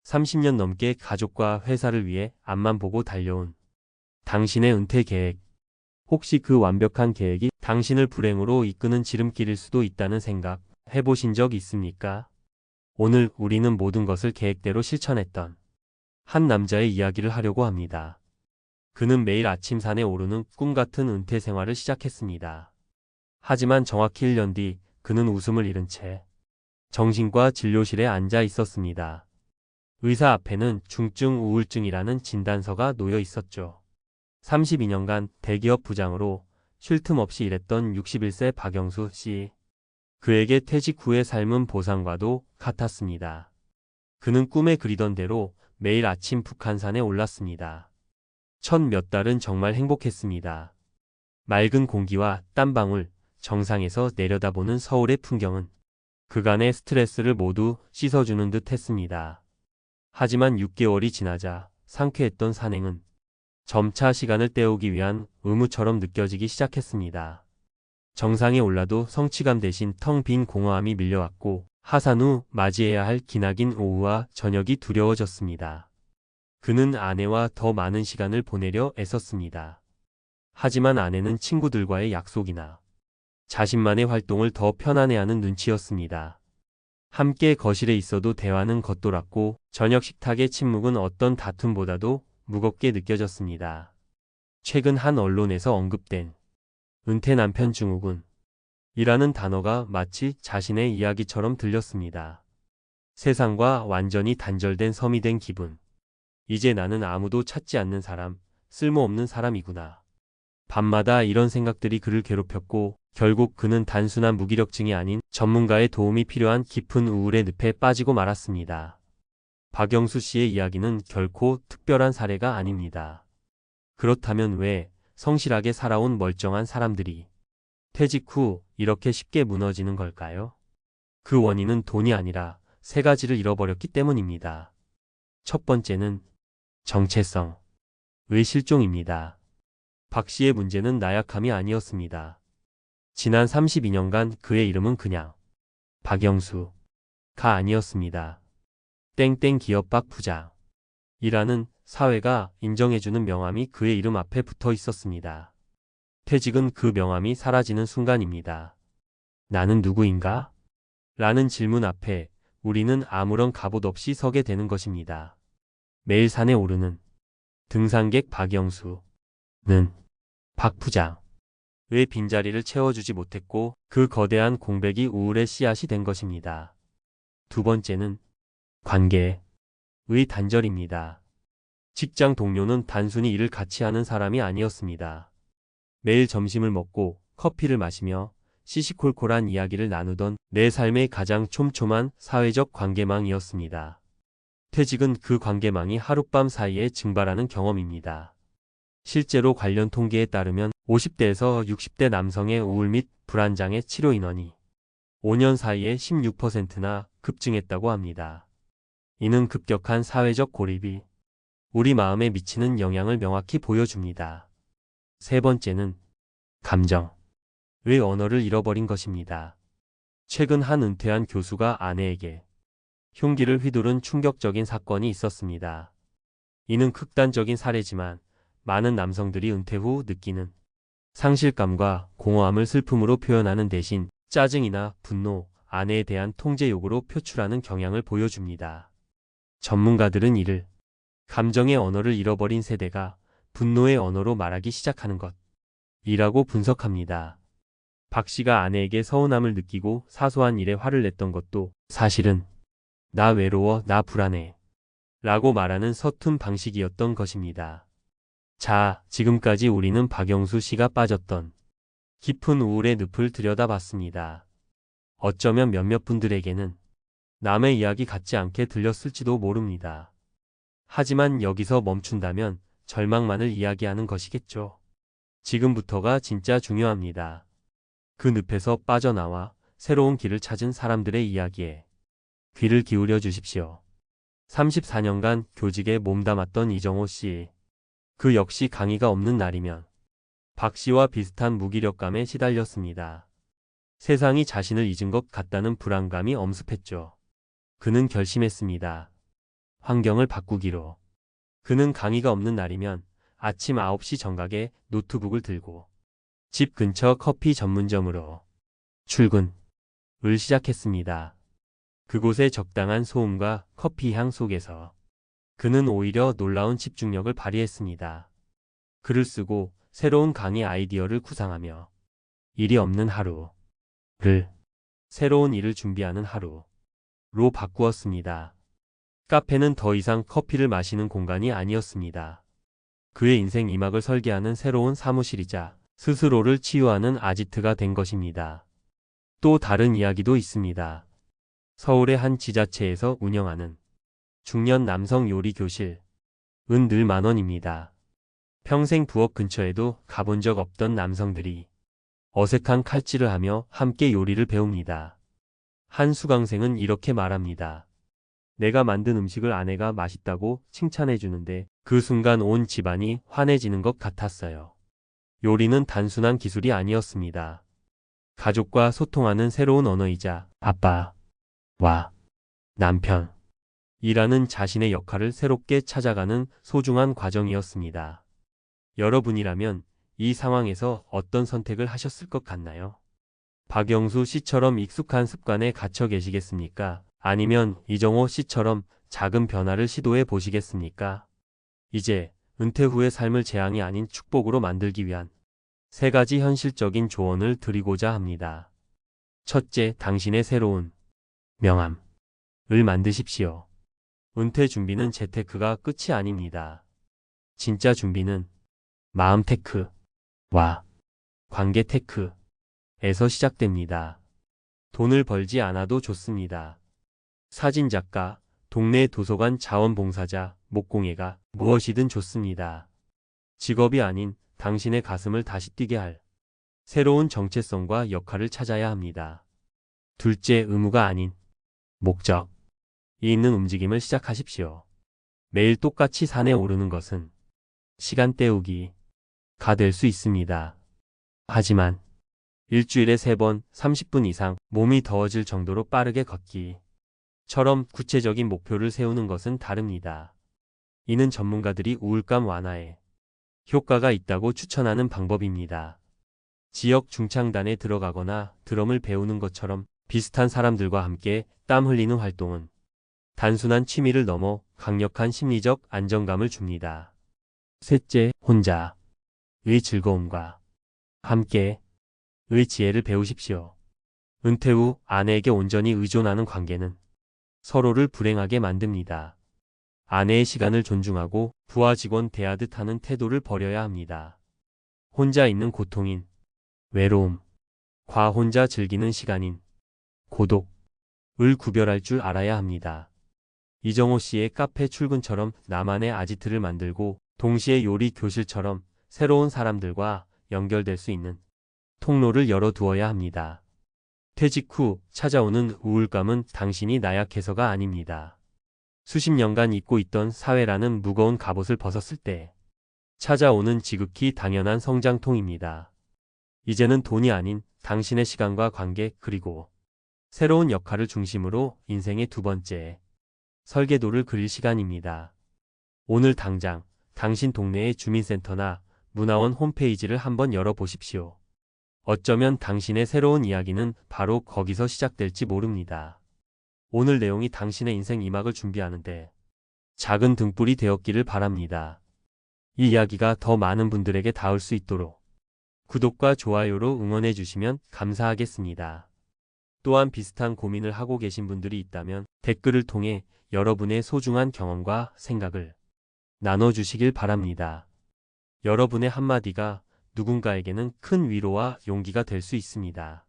30년 넘게 가족과 회사를 위해 앞만 보고 달려온 당신의 은퇴 계획. 혹시 그 완벽한 계획이 당신을 불행으로 이끄는 지름길일 수도 있다는 생각 해보신 적 있습니까? 오늘 우리는 모든 것을 계획대로 실천했던 한 남자의 이야기를 하려고 합니다. 그는 매일 아침 산에 오르는 꿈 같은 은퇴 생활을 시작했습니다. 하지만 정확히 1년 뒤 그는 웃음을 잃은 채 정신과 진료실에 앉아 있었습니다. 의사 앞에는 중증 우울증이라는 진단서가 놓여 있었죠. 32년간 대기업 부장으로 쉴 틈 없이 일했던 61세 박영수 씨. 그에게 퇴직 후의 삶은 보상과도 같았습니다. 그는 꿈에 그리던 대로 매일 아침 북한산에 올랐습니다. 첫 몇 달은 정말 행복했습니다. 맑은 공기와 땀방울, 정상에서 내려다보는 서울의 풍경은 그간의 스트레스를 모두 씻어주는 듯 했습니다. 하지만 6개월이 지나자 상쾌했던 산행은 점차 시간을 때우기 위한 의무처럼 느껴지기 시작했습니다. 정상에 올라도 성취감 대신 텅 빈 공허함이 밀려왔고 하산 후 맞이해야 할 기나긴 오후와 저녁이 두려워졌습니다. 그는 아내와 더 많은 시간을 보내려 애썼습니다. 하지만 아내는 친구들과의 약속이나 자신만의 활동을 더 편안해하는 눈치였습니다. 함께 거실에 있어도 대화는 겉돌았고 저녁 식탁의 침묵은 어떤 다툼보다도 무겁게 느껴졌습니다. 최근 한 언론에서 언급된 은퇴 남편 증후군 이라는 단어가 마치 자신의 이야기처럼 들렸습니다. 세상과 완전히 단절된 섬이 된 기분. 이제 나는 아무도 찾지 않는 사람, 쓸모없는 사람이구나. 밤마다 이런 생각들이 그를 괴롭혔고 결국 그는 단순한 무기력증이 아닌 전문가의 도움이 필요한 깊은 우울의 늪에 빠지고 말았습니다. 박영수 씨의 이야기는 결코 특별한 사례가 아닙니다. 그렇다면 왜 성실하게 살아온 멀쩡한 사람들이 퇴직 후 이렇게 쉽게 무너지는 걸까요? 그 원인은 돈이 아니라 세 가지를 잃어버렸기 때문입니다. 첫 번째는 정체성의 실종입니다. 박 씨의 문제는 나약함이 아니었습니다. 지난 32년간 그의 이름은 그냥 박영수가 아니었습니다. 땡땡 기업 박 부장이라는 사회가 인정해주는 명함이 그의 이름 앞에 붙어 있었습니다. 퇴직은 그 명함이 사라지는 순간입니다. 나는 누구인가? 라는 질문 앞에 우리는 아무런 갑옷 없이 서게 되는 것입니다. 매일 산에 오르는 등산객 박영수는 박 부장의 빈자리를 채워주지 못했고 그 거대한 공백이 우울의 씨앗이 된 것입니다. 두 번째는 관계의 단절입니다. 직장 동료는 단순히 일을 같이 하는 사람이 아니었습니다. 매일 점심을 먹고 커피를 마시며 시시콜콜한 이야기를 나누던 내 삶의 가장 촘촘한 사회적 관계망이었습니다. 퇴직은 그 관계망이 하룻밤 사이에 증발하는 경험입니다. 실제로 관련 통계에 따르면 50대에서 60대 남성의 우울 및 불안장애 치료 인원이 5년 사이에 16%나 급증했다고 합니다. 이는 급격한 사회적 고립이 우리 마음에 미치는 영향을 명확히 보여줍니다. 세 번째는 감정의 언어를 잃어버린 것입니다. 최근 한 은퇴한 교수가 아내에게 흉기를 휘두른 충격적인 사건이 있었습니다. 이는 극단적인 사례지만 많은 남성들이 은퇴 후 느끼는 상실감과 공허함을 슬픔으로 표현하는 대신 짜증이나 분노, 아내에 대한 통제 욕구로 표출하는 경향을 보여줍니다. 전문가들은 이를 감정의 언어를 잃어버린 세대가 분노의 언어로 말하기 시작하는 것이라고 분석합니다. 박 씨가 아내에게 서운함을 느끼고 사소한 일에 화를 냈던 것도 사실은 나 외로워, 나 불안해 라고 말하는 서툰 방식이었던 것입니다. 자, 지금까지 우리는 박영수 씨가 빠졌던 깊은 우울의 늪을 들여다봤습니다. 어쩌면 몇몇 분들에게는 남의 이야기 같지 않게 들렸을지도 모릅니다. 하지만 여기서 멈춘다면 절망만을 이야기하는 것이겠죠. 지금부터가 진짜 중요합니다. 그 늪에서 빠져나와 새로운 길을 찾은 사람들의 이야기에 귀를 기울여 주십시오. 34년간 교직에 몸담았던 이정호 씨. 그 역시 강의가 없는 날이면 박 씨와 비슷한 무기력감에 시달렸습니다. 세상이 자신을 잊은 것 같다는 불안감이 엄습했죠. 그는 결심했습니다. 환경을 바꾸기로. 그는 강의가 없는 날이면 아침 9시 정각에 노트북을 들고 집 근처 커피 전문점으로 출근을 시작했습니다. 그곳의 적당한 소음과 커피 향 속에서 그는 오히려 놀라운 집중력을 발휘했습니다. 글을 쓰고 새로운 강의 아이디어를 구상하며 일이 없는 하루를 새로운 일을 준비하는 하루로 바꾸었습니다. 카페는 더 이상 커피를 마시는 공간이 아니었습니다. 그의 인생 2막을 설계하는 새로운 사무실이자 스스로를 치유하는 아지트가 된 것입니다. 또 다른 이야기도 있습니다. 서울의 한 지자체에서 운영하는 중년 남성 요리 교실. 은 늘 10,000원입니다. 평생 부엌 근처에도 가본 적 없던 남성들이 어색한 칼질을 하며 함께 요리를 배웁니다. 한 수강생은 이렇게 말합니다. 내가 만든 음식을 아내가 맛있다고 칭찬해 주는데 그 순간 온 집안이 환해지는 것 같았어요. 요리는 단순한 기술이 아니었습니다. 가족과 소통하는 새로운 언어이자 아빠와 남편이라는 자신의 역할을 새롭게 찾아가는 소중한 과정이었습니다. 여러분이라면 이 상황에서 어떤 선택을 하셨을 것 같나요? 박영수 씨처럼 익숙한 습관에 갇혀 계시겠습니까? 아니면 이정호 씨처럼 작은 변화를 시도해 보시겠습니까? 이제 은퇴 후의 삶을 재앙이 아닌 축복으로 만들기 위한 3가지 현실적인 조언을 드리고자 합니다. 첫째, 당신의 새로운 명함을 만드십시오. 은퇴 준비는 재테크가 끝이 아닙니다. 진짜 준비는 마음 테크와 관계 테크에서 시작됩니다. 돈을 벌지 않아도 좋습니다. 사진작가, 동네 도서관 자원봉사자, 목공예가 무엇이든 좋습니다. 직업이 아닌 당신의 가슴을 다시 뛰게 할 새로운 정체성과 역할을 찾아야 합니다. 둘째, 의무가 아닌 목적이 있는 움직임을 시작하십시오. 매일 똑같이 산에 오르는 것은 시간 때우기가 될 수 있습니다. 하지만 일주일에 3번 30분 이상 몸이 더워질 정도로 빠르게 걷기처럼 구체적인 목표를 세우는 것은 다릅니다. 이는 전문가들이 우울감 완화에 효과가 있다고 추천하는 방법입니다. 지역 중창단에 들어가거나 드럼을 배우는 것처럼 비슷한 사람들과 함께 땀 흘리는 활동은 단순한 취미를 넘어 강력한 심리적 안정감을 줍니다. 셋째, 혼자의 즐거움과 함께의 지혜를 배우십시오. 은퇴 후 아내에게 온전히 의존하는 관계는 서로를 불행하게 만듭니다. 아내의 시간을 존중하고 부하 직원 대하듯 하는 태도를 버려야 합니다. 혼자 있는 고통인 외로움과 혼자 즐기는 시간인 고독을 구별할 줄 알아야 합니다. 이정호 씨의 카페 출근처럼 나만의 아지트를 만들고 동시에 요리 교실처럼 새로운 사람들과 연결될 수 있는 통로를 열어두어야 합니다. 퇴직 후 찾아오는 우울감은 당신이 나약해서가 아닙니다. 수십 년간 잊고 있던 사회라는 무거운 갑옷을 벗었을 때 찾아오는 지극히 당연한 성장통입니다. 이제는 돈이 아닌 당신의 시간과 관계 그리고 새로운 역할을 중심으로 인생의 2번째 설계도를 그릴 시간입니다. 오늘 당장 당신 동네의 주민센터나 문화원 홈페이지를 한번 열어보십시오. 어쩌면 당신의 새로운 이야기는 바로 거기서 시작될지 모릅니다. 오늘 내용이 당신의 인생 2막을 준비하는데 작은 등불이 되었기를 바랍니다. 이 이야기가 더 많은 분들에게 닿을 수 있도록 구독과 좋아요로 응원해 주시면 감사하겠습니다. 또한 비슷한 고민을 하고 계신 분들이 있다면 댓글을 통해 여러분의 소중한 경험과 생각을 나눠주시길 바랍니다. 여러분의 한마디가 누군가에게는 큰 위로와 용기가 될 수 있습니다.